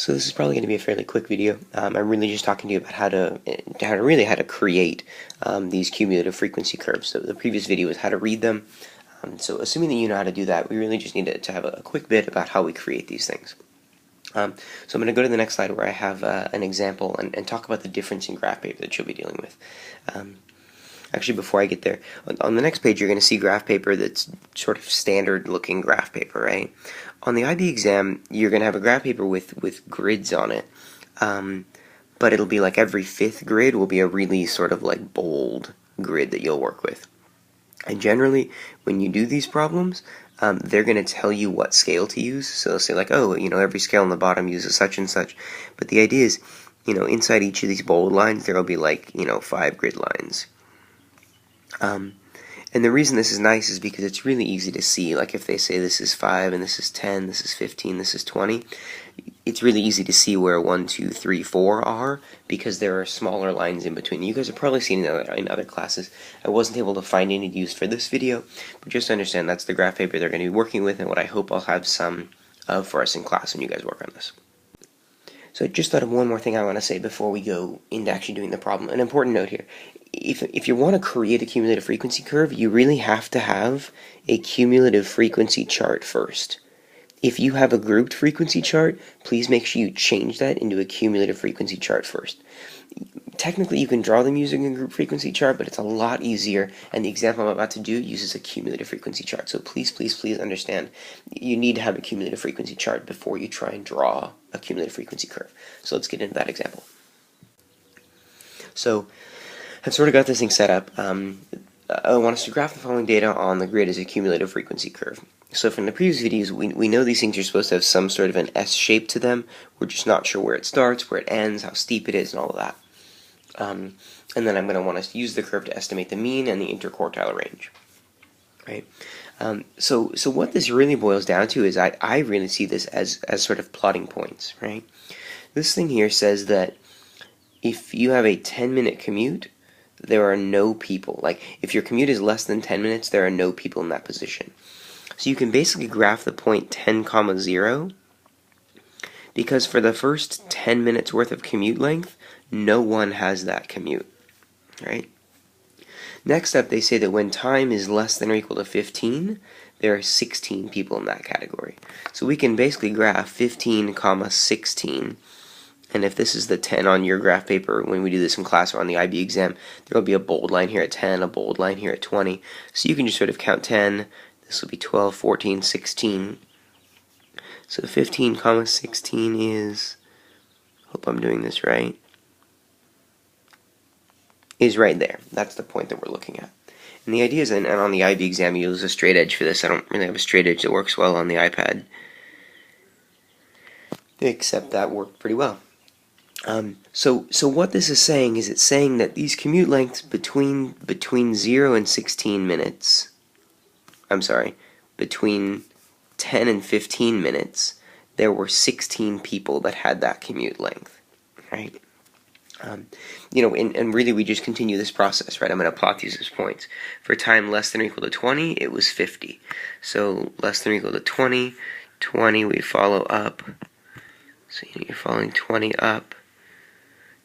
So this is probably going to be a fairly quick video. I'm really just talking to you about how to create these cumulative frequency curves. So the previous video was how to read them. So assuming that you know how to do that, we really just need to have a quick bit about how we create these things. So I'm going to go to the next slide where I have an example and talk about the difference in graph paper that you'll be dealing with. Actually, before I get there, on the next page you're going to see graph paper that's sort of standard looking graph paper, right? On the IB exam, you're going to have a graph paper with grids on it, but it'll be like every fifth grid will be a really sort of like bold grid that you'll work with. And generally, when you do these problems, they're going to tell you what scale to use. So they'll say like, oh, every scale on the bottom uses such and such. But the idea is, inside each of these bold lines, there will be like, 5 grid lines. And the reason this is nice is because it's really easy to see. Like if they say this is 5 and this is 10, this is 15, this is 20, it's really easy to see where 1, 2, 3, 4 are because there are smaller lines in between. You guys have probably seen it in other classes. I wasn't able to find any used for this video, but just understand that's the graph paper they're going to be working with and what I hope I'll have some of for us in class when you guys work on this. So I just thought of one more thing I want to say before we go into actually doing the problem. An important note here. If you want to create a cumulative frequency curve, you really have to have a cumulative frequency chart first. If you have a grouped frequency chart, please make sure you change that into a cumulative frequency chart first. Technically, you can draw them using a group frequency chart, but it's a lot easier, and the example I'm about to do uses a cumulative frequency chart. So please, please, please understand, you need to have a cumulative frequency chart before you try and draw a cumulative frequency curve. So let's get into that example. So I've sort of got this thing set up. I want us to graph the following data on the grid as a cumulative frequency curve. So from the previous videos, we know these things are supposed to have some sort of an S shape to them. We're just not sure where it starts, where it ends, how steep it is, and all of that. And then I'm going to want us to use the curve to estimate the mean and the interquartile range. Right? So what this really boils down to is I really see this as sort of plotting points. Right? This thing here says that if you have a 10-minute commute, there are no people. Like, if your commute is less than 10 minutes, there are no people in that position. So you can basically graph the point 10, 0, because for the first 10 minutes worth of commute length, no one has that commute, right? Next up, they say that when time is less than or equal to 15, there are 16 people in that category. So we can basically graph 15, 16, and if this is the 10 on your graph paper, when we do this in class or on the IB exam, there will be a bold line here at 10, a bold line here at 20. So you can just sort of count 10, this will be 12, 14, 16. So 15, 16 is, hope I'm doing this right, is right there. That's the point that we're looking at. And the idea is, and on the IB exam you use a straight edge for this. I don't really have a straight edge that works well on the iPad, except that worked pretty well. So what this is saying is it's saying that these commute lengths between 0 and 16 minutes, between 10 and 15 minutes, there were 16 people that had that commute length, right? And really we just continue this process, right? I'm going to plot these as points. For time less than or equal to 20, it was 50. So less than or equal to 20, we follow up. So you're following 20 up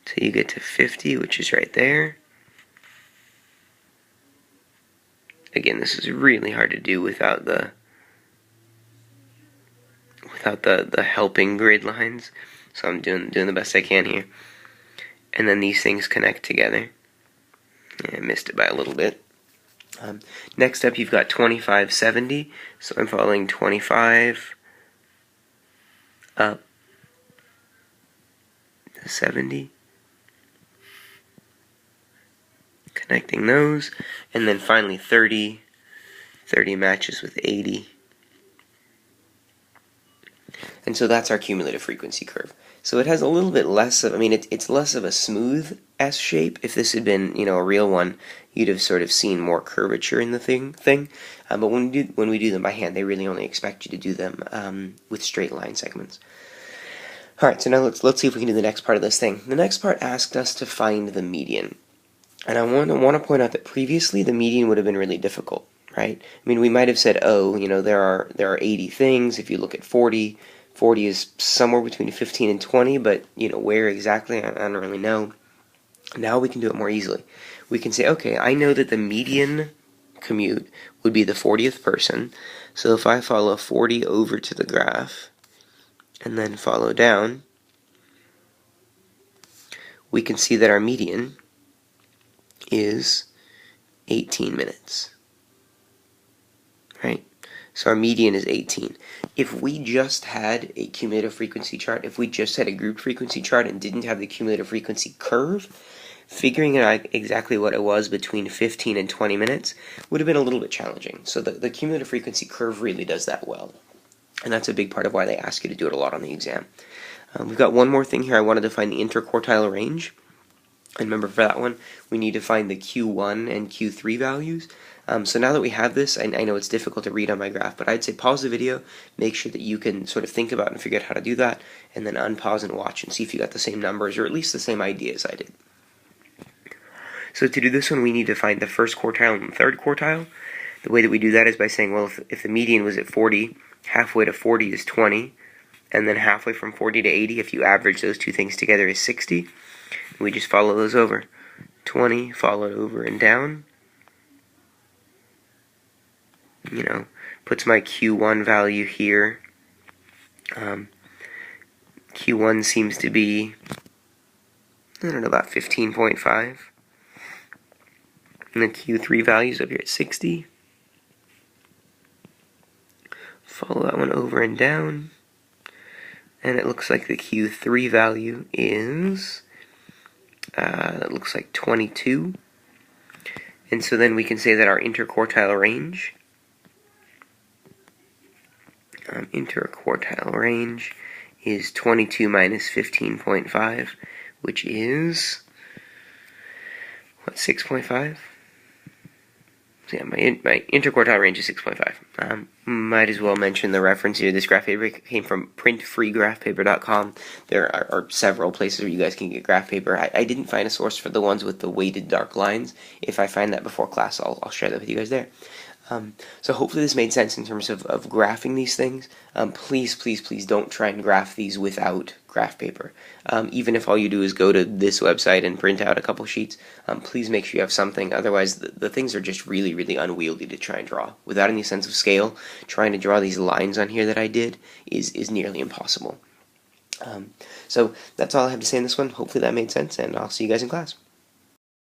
till you get to 50, which is right there. Again, this is really hard to do without the helping grid lines. So I'm doing the best I can here. And then these things connect together. I missed it by a little bit. Next up, you've got 25, 70. So I'm following 25 up to 70. Connecting those, and then finally 30 matches with 80, and so that's our cumulative frequency curve. So it has a little bit less of, it's less of a smooth S shape. If this had been, a real one, you'd have sort of seen more curvature in the thing. But when we do them by hand, they really only expect you to do them with straight line segments. All right, so now let's see if we can do the next part of this thing. The next part asked us to find the median. And I want to point out that previously the median would have been really difficult, right? We might have said, oh, there are 80 things. If you look at 40 40 is somewhere between 15 and 20, but where exactly, I don't really know. Now we can do it more easily. We can say, okay, I know that the median commute would be the 40th person, so if I follow 40 over to the graph, and then follow down, we can see that our median is 18 minutes, right? So our median is 18. If we just had a cumulative frequency chart, if we just had a group frequency chart and didn't have the cumulative frequency curve, figuring out exactly what it was between 15 and 20 minutes would have been a little bit challenging. So the cumulative frequency curve really does that well. And that's a big part of why they ask you to do it a lot on the exam. We've got one more thing here. I wanted to find the interquartile range. And remember, for that one, we need to find the Q1 and Q3 values. So now that we have this, I know it's difficult to read on my graph, but I'd say pause the video, make sure that you can sort of think about and figure out how to do that, and then unpause and watch and see if you got the same numbers, or at least the same ideas I did. So to do this one, we need to find the first quartile and the third quartile. The way that we do that is by saying, well, if the median was at 40, halfway to 40 is 20, and then halfway from 40 to 80, if you average those two things together, is 60. We just follow those over. 20 followed over and down. Puts my Q1 value here. Q1 seems to be, I don't know, about 15.5. And the Q3 value's up here at 60. Follow that one over and down. And it looks like the Q3 value is, it looks like 22. And so then we can say that our interquartile range, is 22 minus 15.5, which is, what, 6.5? So yeah, my interquartile range is 6.5. Might as well mention the reference here. This graph paper came from printfreegraphpaper.com. There are several places where you guys can get graph paper. I didn't find a source for the ones with the weighted dark lines. If I find that before class, I'll share that with you guys there. So hopefully this made sense in terms of graphing these things. Please don't try and graph these without graph paper. Even if all you do is go to this website and print out a couple sheets, please make sure you have something. Otherwise, the things are just really unwieldy to try and draw. Without any sense of scale, trying to draw these lines on here that I did is nearly impossible. So that's all I have to say in this one. Hopefully that made sense, and I'll see you guys in class.